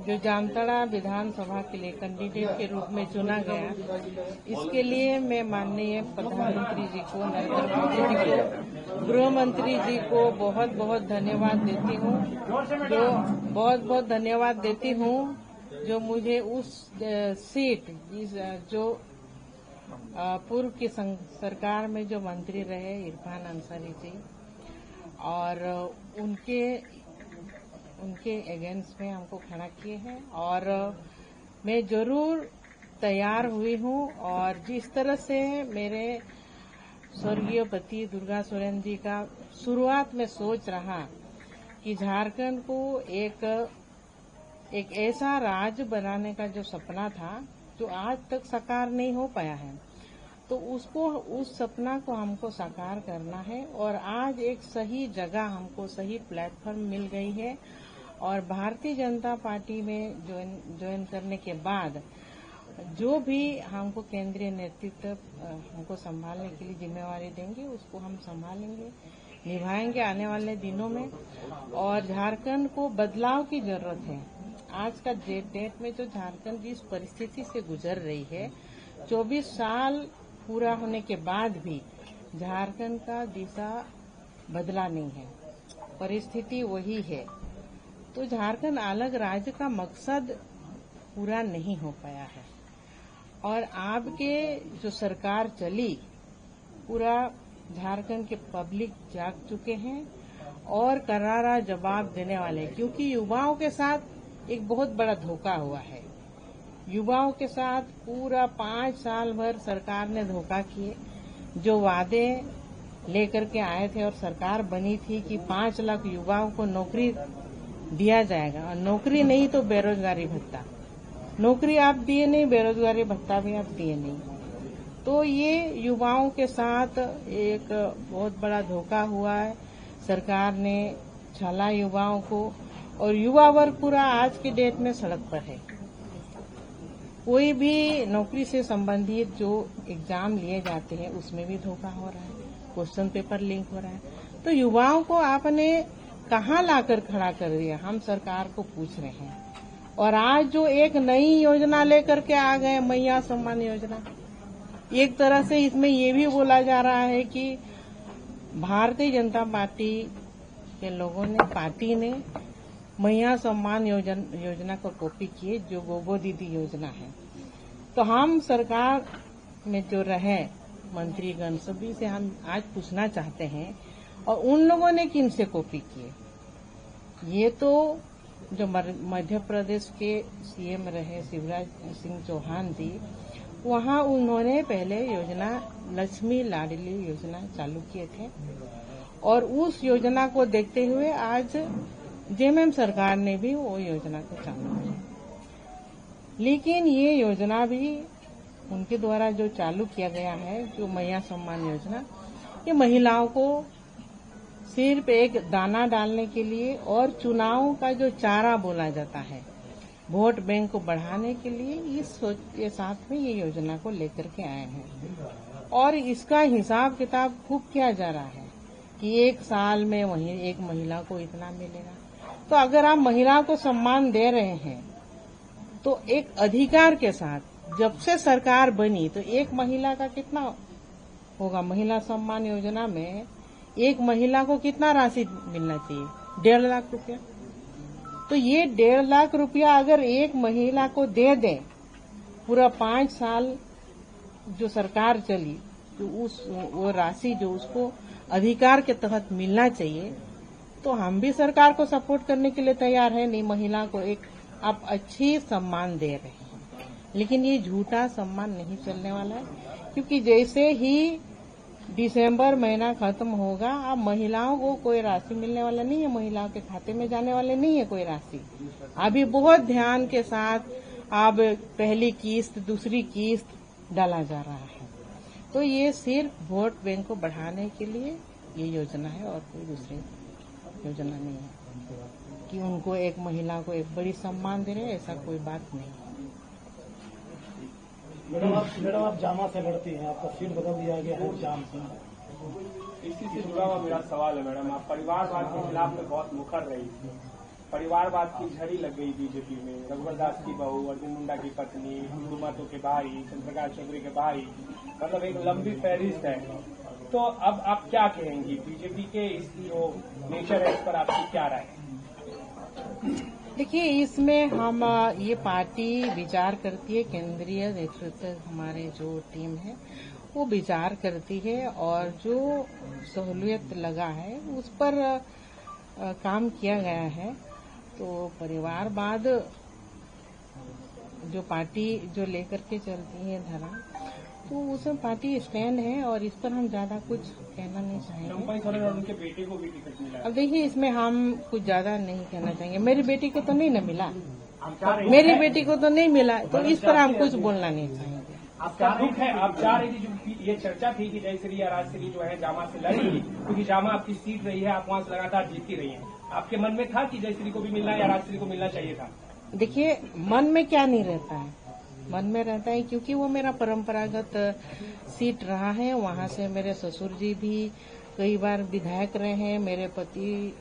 जो जामताड़ा विधानसभा के लिए कैंडिडेट के रूप में चुना गया, इसके लिए मैं माननीय प्रधानमंत्री जी को, नरेंद्र मोदी जी को, गृह मंत्री जी को बहुत बहुत धन्यवाद देती हूँ। बहुत धन्यवाद देती हूँ जो मुझे उस सीट जो पूर्व की सरकार में जो मंत्री रहे इरफान अंसारी जी, और उनके अगेंस्ट में हमको खड़ा किए हैं, और मैं जरूर तैयार हुई हूँ। और जिस तरह से मेरे स्वर्गीय पति दुर्गा सोरेन जी का शुरुआत में सोच रहा कि झारखंड को एक ऐसा राज्य बनाने का जो सपना था जो आज तक साकार नहीं हो पाया है, तो उस सपना को हमको साकार करना है। और आज एक सही जगह हमको सही प्लेटफॉर्म मिल गई है, और भारतीय जनता पार्टी में ज्वाइन करने के बाद जो भी हमको केंद्रीय नेतृत्व हमको संभालने के लिए जिम्मेवारी देंगे, उसको हम संभालेंगे, निभाएंगे आने वाले दिनों में। और झारखंड को बदलाव की जरूरत है। आज का डेट में जो झारखंड जिस परिस्थिति से गुजर रही है, 24 साल पूरा होने के बाद भी झारखंड का दिशा बदला नहीं है, परिस्थिति वही है। तो झारखंड अलग राज्य का मकसद पूरा नहीं हो पाया है, और आपके जो सरकार चली, पूरा झारखंड के पब्लिक जाग चुके हैं और करारा जवाब देने वाले, क्योंकि युवाओं के साथ एक बहुत बड़ा धोखा हुआ है। युवाओं के साथ पूरा 5 साल भर सरकार ने धोखा किए। जो वादे लेकर के आए थे और सरकार बनी थी कि 5 लाख युवाओं को नौकरी दिया जाएगा, और नौकरी नहीं तो बेरोजगारी भत्ता, नौकरी आप दिए नहीं, बेरोजगारी भत्ता भी आप दिए नहीं। तो ये युवाओं के साथ एक बहुत बड़ा धोखा हुआ है। सरकार ने छला युवाओं को, और युवा वर्ग पूरा आज की डेट में सड़क पर है। कोई भी नौकरी से संबंधित जो एग्जाम लिए जाते हैं उसमें भी धोखा हो रहा है, क्वेश्चन पेपर लीक हो रहा है। तो युवाओं को आपने कहाँ लाकर खड़ा कर दिया, हम सरकार को पूछ रहे हैं। और आज जो एक नई योजना लेकर के आ गए, मैया सम्मान योजना, एक तरह से इसमें ये भी बोला जा रहा है कि भारतीय जनता पार्टी के लोगों ने, पार्टी ने मैया सम्मान योजना को कॉपी किए, जो गोगो दीदी योजना है। तो हम सरकार में जो रहे मंत्रीगण, सभी से हम आज पूछना चाहते हैं, और उन लोगों ने किन से कॉपी किए। ये तो जो मध्य प्रदेश के सीएम रहे शिवराज सिंह चौहान जी, वहाँ उन्होंने पहले योजना लक्ष्मी लाडली योजना चालू किए थे, और उस योजना को देखते हुए आज जेएमएम सरकार ने भी वो योजना को चालू किया। लेकिन ये योजना भी उनके द्वारा जो चालू किया गया है, जो मैया सम्मान योजना, ये महिलाओं को सिर्फ एक दाना डालने के लिए और चुनाव का जो चारा बोला जाता है, वोट बैंक को बढ़ाने के लिए ये साथ में ये योजना को लेकर के आए हैं। और इसका हिसाब किताब खूब किया जा रहा है कि 1 साल में वही एक महिला को इतना मिलेगा। तो अगर आप महिला को सम्मान दे रहे हैं, तो एक अधिकार के साथ, जब से सरकार बनी तो एक महिला का कितना होगा, महिला सम्मान योजना में एक महिला को कितना राशि मिलना चाहिए, 1.5 लाख रुपया। तो ये 1.5 लाख रुपया अगर एक महिला को दे दें, पूरा 5 साल जो सरकार चली, तो वो राशि जो उसको अधिकार के तहत मिलना चाहिए, तो हम भी सरकार को सपोर्ट करने के लिए तैयार है। नहीं, महिला को एक आप अच्छी सम्मान दे रहे हैं, लेकिन ये झूठा सम्मान नहीं चलने वाला है, क्योंकि जैसे ही दिसंबर महीना खत्म होगा, अब महिलाओं को कोई राशि मिलने वाला नहीं है, महिलाओं के खाते में जाने वाले नहीं है कोई राशि। अभी बहुत ध्यान के साथ अब पहली किस्त, दूसरी किस्त डाला जा रहा है। तो ये सिर्फ वोट बैंक को बढ़ाने के लिए ये योजना है, और कोई दूसरी योजना नहीं है कि उनको एक महिला को एक बड़ी सम्मान दे रहे, ऐसा कोई बात नहीं। मैडम आप जामा से लड़ती हैं, आपका सीट बदल दिया गया है जाम से। इसी से जुड़ा हुआ मेरा सवाल है मैडम, आप परिवारवाद के खिलाफ में बहुत मुखर रही थी, परिवारवाद की झड़ी लग गई बीजेपी में। रघुवर दास की बहू, अर्जुन मुंडा की पत्नी, हुकूमतों के भाई, चंद्रकांत चौधरी के भाई, मतलब एक लंबी फहरिस्त है। तो अब आप क्या कहेंगी बीजेपी के इस जो नेचर है इस पर आपकी क्या राय है? देखिए, इसमें हम ये पार्टी विचार करती है, केंद्रीय नेतृत्व हमारे जो टीम है वो विचार करती है और जो सहूलियत लगा है उस पर काम किया गया है। तो परिवारवाद जो पार्टी जो लेकर के चलती है धरा, तो उसमें पार्टी स्टैंड है और इस पर हम ज्यादा कुछ कहना नहीं चाहेंगे। उनके बेटे को भी टिकट मिला। अब देखिए, इसमें हम कुछ ज्यादा नहीं कहना चाहेंगे। मेरी बेटी को तो नहीं न मिला, मेरी बेटी को तो नहीं मिला, तो इस पर हम कुछ बोलना नहीं चाहेंगे। आपका दुख है, आप चाह रही थी, जो ये चर्चा थी कि जयश्री या राजश्री जो है जामा से लड़ी, क्योंकि जामा आपकी सीट रही है, आप वहां से लगातार जीतती रही हैं। आपके मन में था कि जयश्री को भी मिलना या राजश्री को मिलना चाहिए था? देखिए, मन में क्या नहीं रहता है, मन में रहता है क्योंकि वो मेरा परंपरागत सीट रहा है। वहां से मेरे ससुर जी भी कई बार विधायक रहे हैं, मेरे पति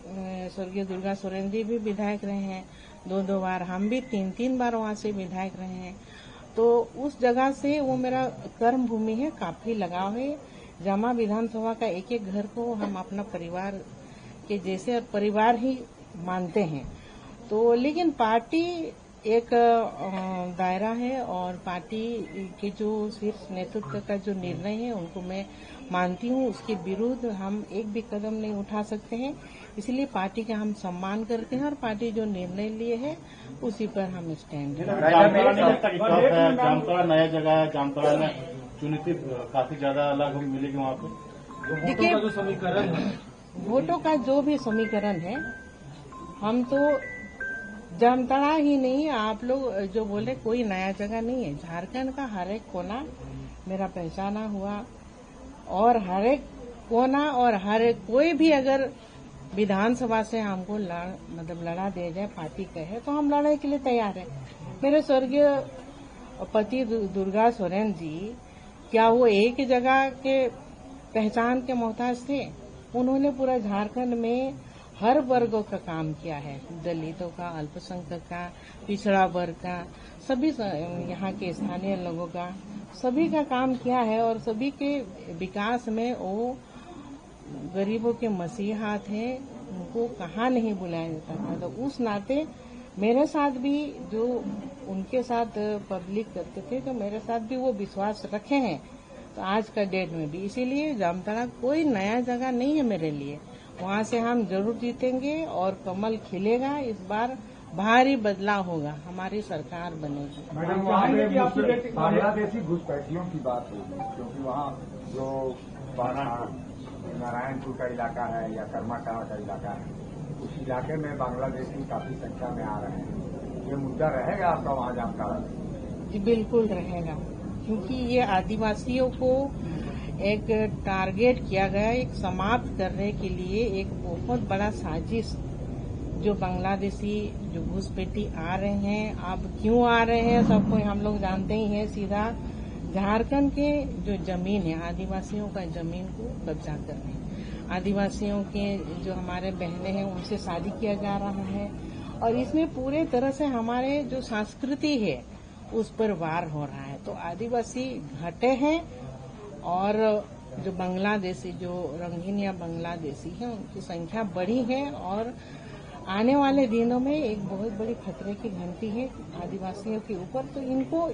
स्वर्गीय दुर्गा सोरेन जी भी विधायक रहे हैं, 2 बार, हम भी 3 बार वहां से विधायक रहे हैं। तो उस जगह से वो मेरा कर्म भूमि है, काफी लगाव है। जामा विधानसभा का एक घर को हम अपना परिवार के जैसे और परिवार ही मानते हैं। तो लेकिन पार्टी एक दायरा है और पार्टी के जो शीर्ष नेतृत्व का जो निर्णय है उनको मैं मानती हूँ, उसके विरुद्ध हम एक भी कदम नहीं उठा सकते हैं। इसलिए पार्टी का हम सम्मान करते हैं और पार्टी जो निर्णय लिए है उसी पर हम स्टैंड हैं। जामताड़ा नया जगह है, जामताड़ा में चुनित काफी ज्यादा अलग मिलेगी वहाँ पे। देखिए, जो समीकरण है, वोटों का जो भी समीकरण है, हम तो जामताड़ा ही नहीं, आप लोग जो बोले कोई नया जगह नहीं है। झारखंड का हर एक कोना मेरा पहचाना हुआ और हर एक कोना और हर एक कोई भी अगर विधानसभा से हमको लड़ा दिया जाए, पार्टी कहे, तो हम लड़ने के लिए तैयार हैं। मेरे स्वर्गीय पति दुर्गा सोरेन जी, क्या वो एक जगह के पहचान के मोहताज थे? उन्होंने पूरा झारखंड में हर वर्गों का काम किया है, दलितों का, अल्पसंख्यक का, पिछड़ा वर्ग का, सभी यहाँ के स्थानीय लोगों का, सभी का काम किया है और सभी के विकास में वो गरीबों के मसीहा थे, उनको कहाँ नहीं बुलाया जाता था। तो उस नाते मेरे साथ भी जो उनके साथ पब्लिक करते थे, तो मेरे साथ भी वो विश्वास रखे हैं, तो आज का डेट में भी। इसीलिए जामताड़ा कोई नया जगह नहीं है मेरे लिए, वहाँ से हम जरूर जीतेंगे और कमल खिलेगा। इस बार भारी बदलाव होगा, हमारी सरकार बनेगी। मैडम, वहाँ पे बांग्लादेशी घुसपैठियों की बात होगी, क्योंकि वहाँ जो नारायणपुर का इलाका है या कर्माटाड़ा का इलाका है, उस इलाके में बांग्लादेशी काफी संख्या में आ रहे हैं। ये मुद्दा रहेगा आपका वहाँ जामताड़ा में? जी बिल्कुल रहेगा, क्योंकि ये आदिवासियों को एक टारगेट किया गया, एक समाप्त करने के लिए एक बहुत बड़ा साजिश। जो बांग्लादेशी जो घुसपैठी आ रहे हैं, अब क्यों आ रहे हैं सबको हम लोग जानते ही हैं। सीधा झारखंड के जो जमीन है, आदिवासियों का जमीन को कब्जा करने, आदिवासियों के जो हमारे बहनें हैं उनसे शादी किया जा रहा है और इसमें पूरे तरह से हमारे जो संस्कृति है उस पर वार हो रहा है। तो आदिवासी घटे हैं और जो बांग्लादेशी, जो रोहिंग्या बांग्लादेशी है, उनकी संख्या बढ़ी है और आने वाले दिनों में एक बहुत बड़ी खतरे की घंटी है आदिवासियों के ऊपर। तो इनको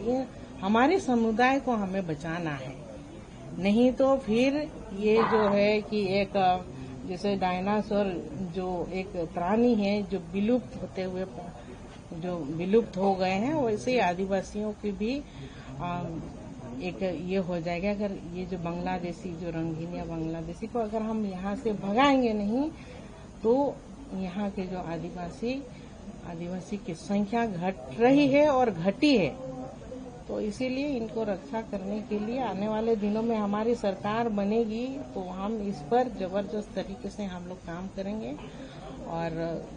हमारे समुदाय को हमें बचाना है, नहीं तो फिर ये जो है कि एक जैसे डायनासोर जो एक प्राणी है जो विलुप्त होते हुए जो विलुप्त हो गए हैं, वैसे ही आदिवासियों की भी एक ये हो जाएगा। अगर ये जो बांग्लादेशी, जो रोहिंग्या बांग्लादेशी को अगर हम यहाँ से भगाएंगे नहीं, तो यहाँ के जो आदिवासी की संख्या घट रही है और घटी है। तो इसीलिए इनको रक्षा करने के लिए आने वाले दिनों में हमारी सरकार बनेगी, तो हम इस पर जबरदस्त तरीके से हम लोग काम करेंगे और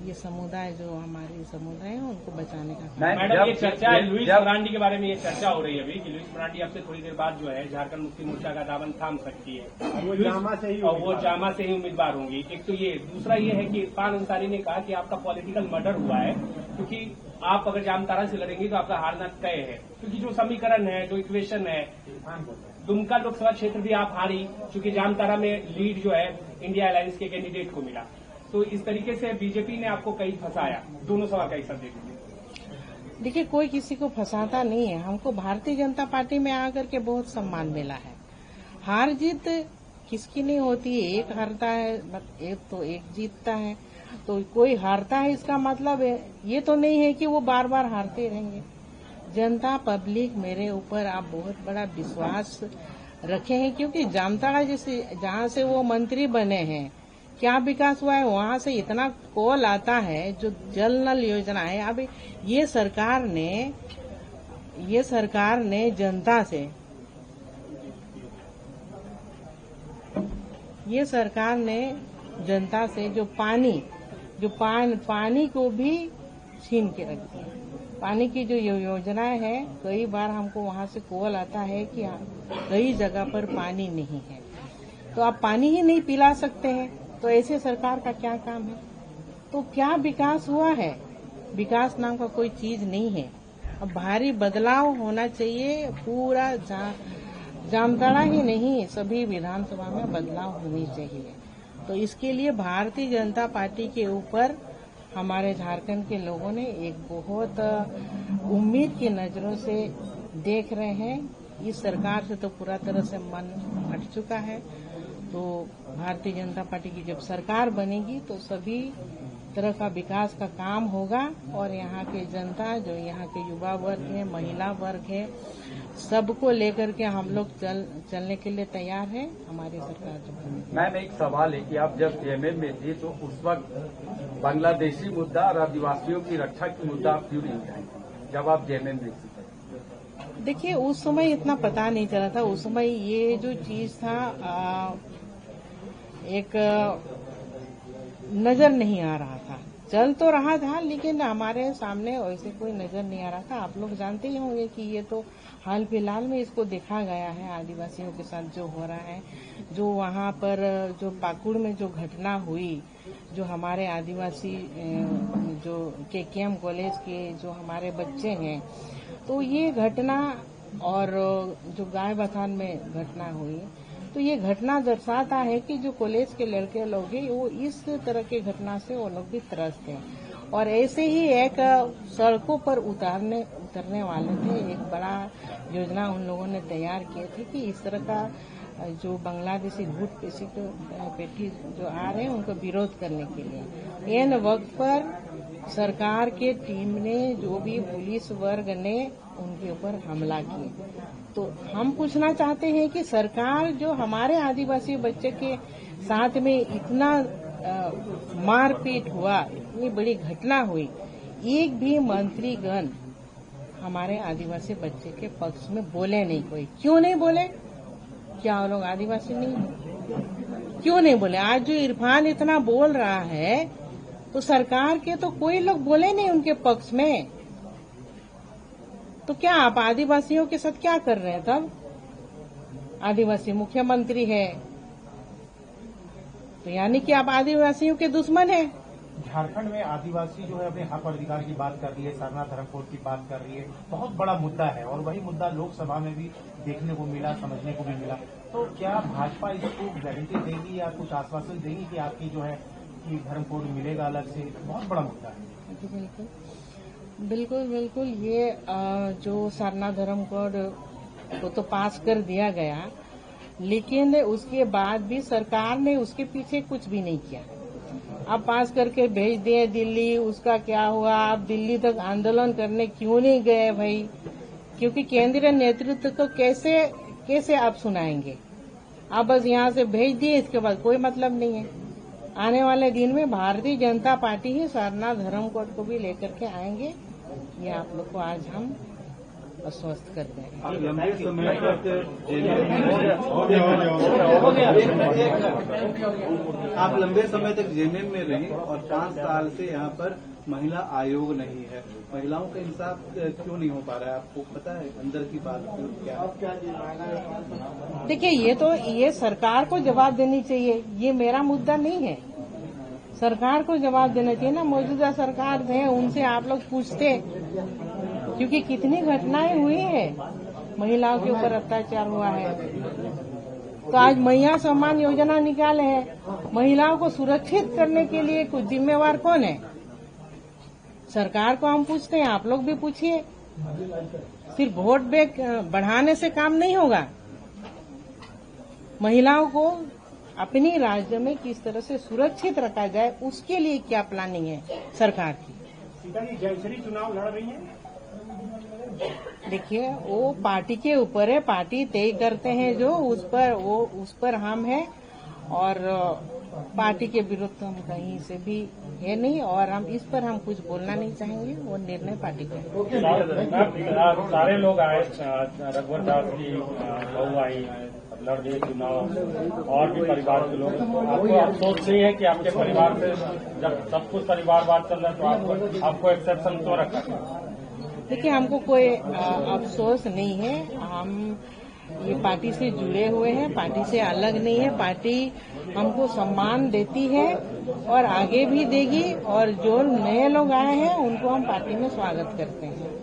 ये समुदाय जो हमारे समुदाय है उनको बचाने का काम। मैडम, ये चर्चा है लुइस मरांडी के बारे में, ये चर्चा हो रही है अभी कि लुइस मरांडी अब से थोड़ी देर बाद जो है झारखंड मुक्ति मोर्चा का दामन थाम सकती है, वो जामा से ही उम्मीदवार होंगी। एक तो ये, दूसरा ये है कि इरफान अंसारी ने कहा कि आपका पॉलिटिकल मर्डर हुआ है, क्योंकि आप अगर जामताड़ा से लड़ेंगे तो आपका हारना तय है, क्योंकि जो समीकरण है, जो इक्वेशन है, दुमका लोकसभा क्षेत्र भी आप हारी, क्योंकि जामताड़ा में लीड जो है इंडिया अलायंस के कैंडिडेट को मिला। तो इस तरीके से बीजेपी ने आपको कहीं फंसाया। दोनों सवाल कैसा देखिए? देखिए, कोई किसी को फंसाता नहीं है। हमको भारतीय जनता पार्टी में आकर के बहुत सम्मान मिला है। हार जीत किसकी नहीं होती है, एक हारता है एक तो एक जीतता है, तो कोई हारता है इसका मतलब है ये तो नहीं है कि वो बार बार हारते रहेंगे। जनता पब्लिक मेरे ऊपर आप बहुत बड़ा विश्वास रखे हैं, क्योंकि जामताड़ा जैसे जहाँ से वो मंत्री बने हैं क्या विकास हुआ है, वहाँ से इतना कॉल आता है, जो जल नल योजना है। अब ये सरकार ने जनता से जो पानी को भी छीन के रख दिया। पानी की जो योजनाएं है, कई बार हमको वहाँ से कॉल आता है कि कई जगह पर पानी नहीं है, तो आप पानी ही नहीं पिला सकते हैं, तो ऐसे सरकार का क्या काम है? तो क्या विकास हुआ है? विकास नाम का कोई चीज नहीं है। अब भारी बदलाव होना चाहिए, पूरा जामताड़ा ही नहीं सभी विधानसभा में बदलाव होनी चाहिए। तो इसके लिए भारतीय जनता पार्टी के ऊपर हमारे झारखंड के लोगों ने एक बहुत उम्मीद की नजरों से देख रहे हैं। इस सरकार से तो पूरा तरह से मन हट चुका है। तो भारतीय जनता पार्टी की जब सरकार बनेगी तो सभी तरह का विकास का काम होगा, और यहाँ के जनता, जो यहाँ के युवा वर्ग है, महिला वर्ग है, सबको लेकर के हम लोग चलने के लिए तैयार है। हमारी सरकार जो बनेगी। मैम, एक सवाल है कि आप जब जेएमएम में थे तो उस वक्त बांग्लादेशी मुद्दा और आदिवासियों की रक्षा की मुद्दा आप क्यों नहीं उठाए जब आप जेएमएम में थे? देखिए, उस समय इतना पता नहीं चला था। उस समय ये जो चीज था एक नजर नहीं आ रहा था। चल तो रहा था, लेकिन हमारे सामने वैसे कोई नजर नहीं आ रहा था। आप लोग जानते ही होंगे कि ये तो हाल फिलहाल में इसको देखा गया है, आदिवासियों के साथ जो हो रहा है, जो वहाँ पर जो पाकुड़ में जो घटना हुई, जो हमारे आदिवासी जो केकेएम कॉलेज के जो हमारे बच्चे हैं, तो ये घटना और जो गाय बथान में घटना हुई, तो ये घटना दर्शाता है कि जो कॉलेज के लड़के लोग हैं वो इस तरह की घटना से वो लोग भी त्रस्त हैं। और ऐसे ही एक सड़कों पर उतरने वाले थे, एक बड़ा योजना उन लोगों ने तैयार किए थे कि इस तरह का जो बांग्लादेशी घूट पेटी जो आ रहे हैं उनको विरोध करने के लिए। इन वक्त पर सरकार के टीम ने, जो भी पुलिस वर्ग ने उनके ऊपर हमला किए। तो हम पूछना चाहते हैं कि सरकार जो हमारे आदिवासी बच्चे के साथ में इतना मारपीट हुआ, इतनी बड़ी घटना हुई, एक भी मंत्रीगण हमारे आदिवासी बच्चे के पक्ष में बोले नहीं। कोई क्यों नहीं बोले? क्या वो लोग आदिवासी नहीं है? क्यों नहीं बोले? आज जो इरफान इतना बोल रहा है, तो सरकार के तो कोई लोग बोले नहीं उनके पक्ष में। तो क्या आप आदिवासियों के साथ क्या कर रहे हैं? तब आदिवासी मुख्यमंत्री है, तो यानी कि आप आदिवासियों के दुश्मन हैं। झारखंड में आदिवासी जो है अपने हक और अधिकार की बात कर रही है, सरना धर्म कोड की बात कर रही है, बहुत बड़ा मुद्दा है, और वही मुद्दा लोकसभा में भी देखने को मिला, समझने को भी मिला। तो क्या भाजपा इसको गारंटी देगी या कुछ आश्वासन देगी कि आपकी जो है कि धर्म कोड मिलेगा अलग से? बहुत बड़ा मुद्दा है। बिल्कुल। ये जो सरना धर्म कोड को तो पास कर दिया गया, लेकिन उसके बाद भी सरकार ने उसके पीछे कुछ भी नहीं किया। अब पास करके भेज दिए दिल्ली, उसका क्या हुआ? आप दिल्ली तक आंदोलन करने क्यों नहीं गए भाई? क्योंकि केंद्रीय नेतृत्व को कैसे आप सुनाएंगे? आप बस यहाँ से भेज दिए, इसके बाद कोई मतलब नहीं है। आने वाले दिन में भारतीय जनता पार्टी ही सरना धर्म कोड को भी लेकर के आएंगे, ये आप लोग को आज हम अस्वस्थ कर देंगे। आप लंबे समय तक आप लंबे समय तक जेएमएम में रही और 5 साल से यहाँ पर महिला आयोग नहीं है। महिलाओं का इंसाफ क्यों नहीं हो पा रहा है, आपको पता है अंदर की बात क्या है? देखिए, ये सरकार को जवाब देनी चाहिए, ये मेरा मुद्दा नहीं है। सरकार को जवाब देना चाहिए ना, मौजूदा सरकार है उनसे आप लोग पूछते, क्योंकि कितनी घटनाएं हुई है, महिलाओं के ऊपर अत्याचार हुआ है। तो आज महिला सम्मान योजना निकाले हैं, महिलाओं को सुरक्षित करने के लिए कुछ जिम्मेवार कौन है? सरकार को हम पूछते हैं, आप लोग भी पूछिए। सिर्फ वोट बैंक बढ़ाने से काम नहीं होगा। महिलाओं को अपनी राज्य में किस तरह से सुरक्षित रखा जाए, उसके लिए क्या प्लानिंग है सरकार की? सीता जी जयश्री चुनाव लड़ रही हैं। देखिए, वो पार्टी के ऊपर है, पार्टी तय करते हैं जो उस पर हम हैं, और पार्टी के विरुद्ध हम कहीं से भी है नहीं, और इस पर हम कुछ बोलना नहीं चाहेंगे, वो निर्णय पार्टी का है। सारे लोग आए, रघुवर दास की बहू आई, लड़ रही चुनाव, और भी परिवार के लोग। आपको अफसोस नहीं है कि आपके परिवार से जब सब कुछ परिवारवाद चल रहा है तो आपको एक्सेप्शन क्यों रखा? देखिए, हमको कोई अफसोस नहीं है। हम ये पार्टी से जुड़े हुए हैं, पार्टी से अलग नहीं है। पार्टी हमको सम्मान देती है और आगे भी देगी, और जो नए लोग आए हैं उनको हम पार्टी में स्वागत करते हैं।